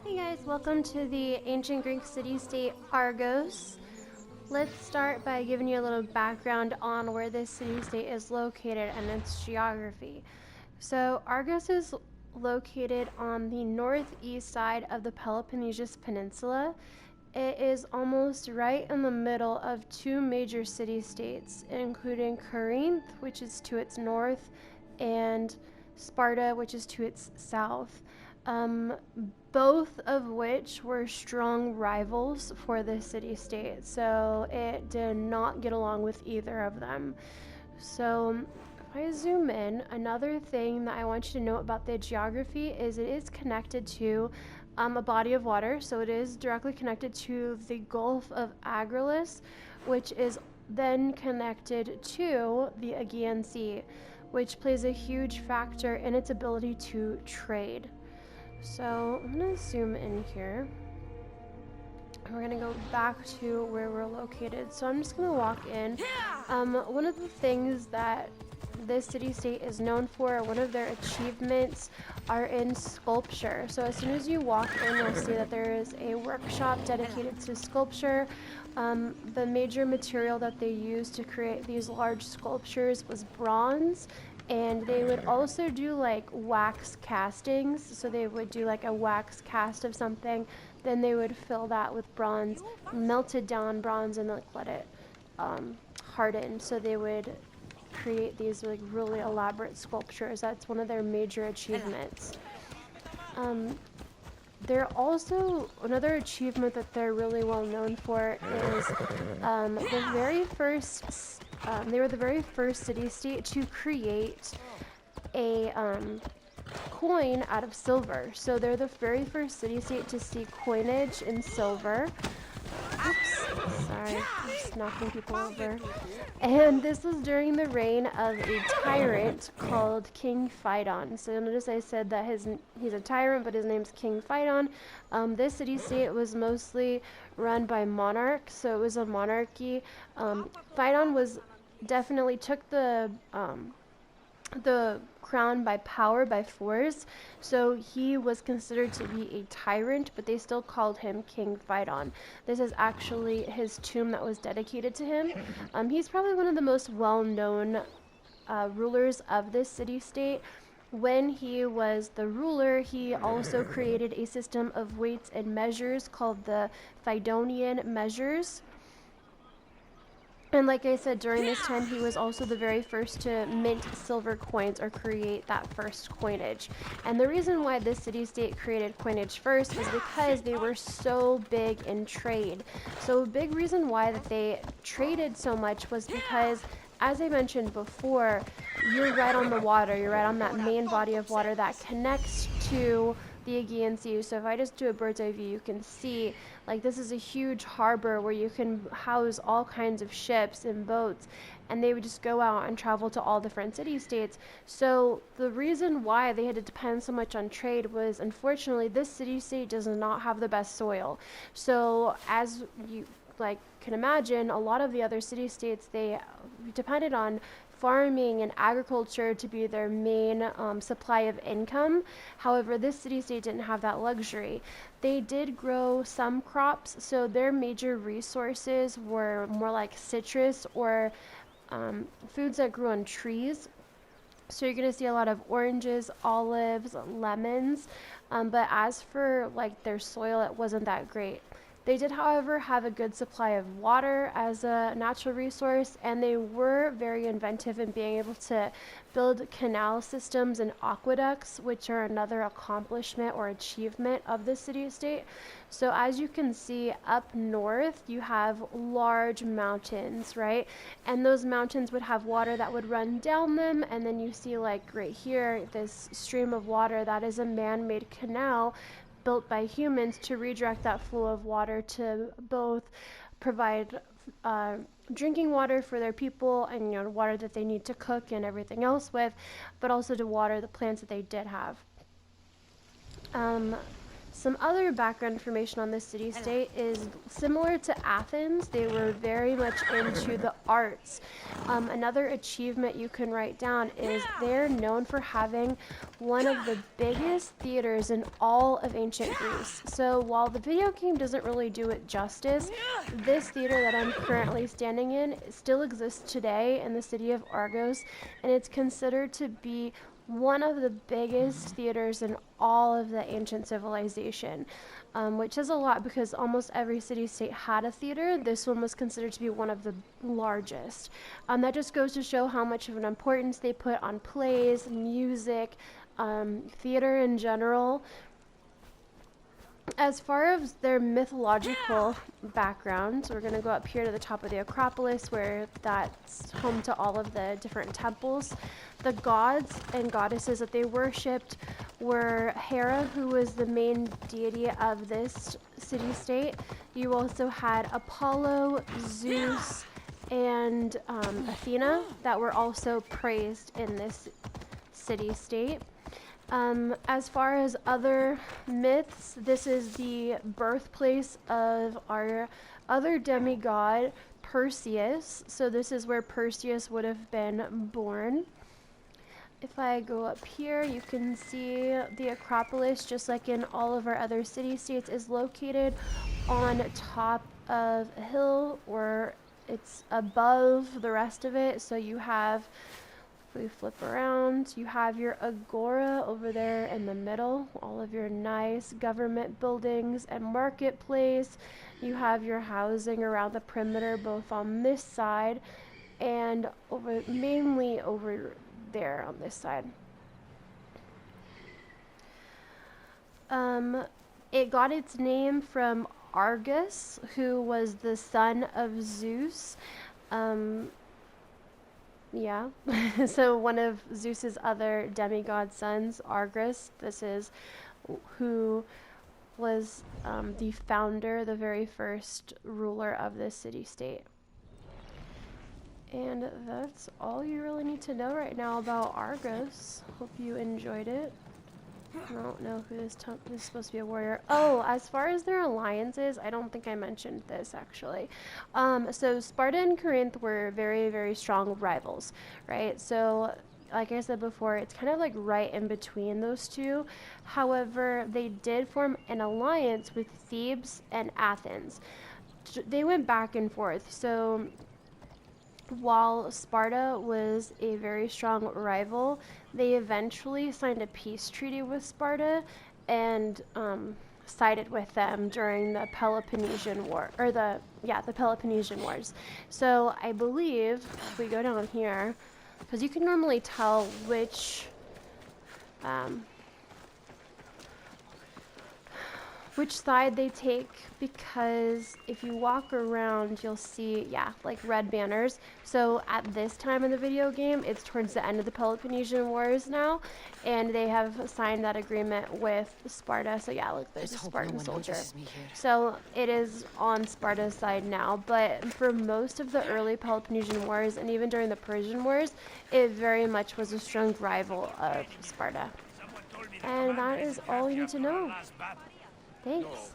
Hey guys, welcome to the ancient Greek city-state Argos. Let's start by giving you a little background on where this city-state is located and its geography. So Argos is located on the northeast side of the Peloponnesian Peninsula. It is almost right in the middle of two major city-states, including Corinth, which is to its north, and Sparta, which is to its south. Um, Both of which were strong rivals for the city-state, so it did not get along with either of them. So if I zoom in, another thing that I want you to know about the geography is it is connected to a body of water, so it is directly connected to the Gulf of Agrilis, which is then connected to the Aegean Sea, which plays a huge factor in its ability to trade. So I'm gonna zoom in here. We're gonna go back to where we're located. So I'm just gonna walk in. One of the things that this city-state is known for, one of their achievements, are in sculpture. So as soon as you walk in, you'll see that there is a workshop dedicated to sculpture. The major material that they used to create these large sculptures was bronze, and they would also do like wax castings. So they would do like a wax cast of something, then they would fill that with bronze, melted down bronze, and like let it harden. So they would create these like really elaborate sculptures. That's one of their major achievements. They're also, another achievement that they're really well known for is the very first, they were the very first city-state to create a coin out of silver. So they're the very first city-state to see coinage in silver. Oops, sorry, I'm just knocking people over. And this was during the reign of a tyrant called King Phaedon. So notice I said that he's a tyrant, but his name's King Phaedon. This city-state was mostly run by monarchs, so it was a monarchy. Phaedon was definitely took the crown by power, by force, so he was considered to be a tyrant, but they still called him King Phaedon. This is actually his tomb that was dedicated to him. He's probably one of the most well-known rulers of this city-state. When he was the ruler, he also created a system of weights and measures called the Phaedonian measures. And like I said, during this time, he was also the very first to mint silver coins or create that first coinage. And the reason why this city-state created coinage first is because they were so big in trade. So a big reason why that they traded so much was because, as I mentioned before, you're right on the water. You're right on that main body of water that connects to the Aegean Sea. So if I just do a bird's eye view, you can see like this is a huge harbor where you can house all kinds of ships and boats, and they would just go out and travel to all different city-states. So the reason why they had to depend so much on trade was, unfortunately, this city-state does not have the best soil. So as you can imagine, a lot of the other city-states, they depended on farming and agriculture to be their main supply of income. However, this city-state didn't have that luxury. They did grow some crops, so their major resources were more like citrus or foods that grew on trees. So you're going to see a lot of oranges, olives, lemons, but as for like their soil, it wasn't that great. They did, however, have a good supply of water as a natural resource, and they were very inventive in being able to build canal systems and aqueducts, which are another accomplishment or achievement of the city-state. So as you can see, up north, you have large mountains, right? And those mountains would have water that would run down them, and then you see like right here, this stream of water that is a man-made canal built by humans to redirect that flow of water to both provide drinking water for their people and water that they need to cook and everything else with, but also to water the plants that they did have. Some other background information on this city-state is similar to Athens. They were very much into the arts. Another achievement you can write down is they're known for having one of the biggest theaters in all of ancient Greece. So while the video game doesn't really do it justice, this theater that I'm currently standing in still exists today in the city of Argos, and it's considered to be one of the biggest theaters in all of the ancient civilization, which is a lot because almost every city-state had a theater. This one was considered to be one of the largest. That just goes to show how much of an importance they put on plays, music, theater in general. As far as their mythological background, we're going to go up here to the top of the Acropolis, where that's home to all of the different temples. The gods and goddesses that they worshipped were Hera, who was the main deity of this city-state. You also had Apollo, Zeus, and Athena that were also praised in this city-state. As far as other myths, this is the birthplace of our other demigod, Perseus. So this is where Perseus would have been born. If I go up here, you can see the Acropolis, just like in all of our other city-states, is located on top of a hill, or it's above the rest of it. So you have, if we flip around, you have your agora over there in the middle, all of your nice government buildings and marketplace. You have your housing around the perimeter, both on this side and mainly over there on this side. It got its name from Argus, who was the son of Zeus. Yeah, so one of Zeus's other demigod sons, Argos, this is who was the founder, the very first ruler of this city-state. And that's all you really need to know right now about Argos. Hope you enjoyed it. I don't know who this is supposed to be a warrior. Oh, as far as their alliances, I don't think I mentioned this actually. So Sparta and Corinth were very, very strong rivals, right? So like I said before, it's kind of like right in between those two. However, they did form an alliance with Thebes and Athens. They went back and forth. So while Sparta was a very strong rival, they eventually signed a peace treaty with Sparta and sided with them during the Peloponnesian War, or the Peloponnesian Wars. So I believe if we go down here, because you can normally tell which side they take, because if you walk around you'll see, like red banners. So at this time in the video game, it's towards the end of the Peloponnesian Wars now, and they have signed that agreement with Sparta. So yeah, look, there's a Spartan soldier. So it is on Sparta's side now, but for most of the early Peloponnesian Wars and even during the Persian Wars, it very much was a strong rival of Sparta. And that is all you need to know. Thanks.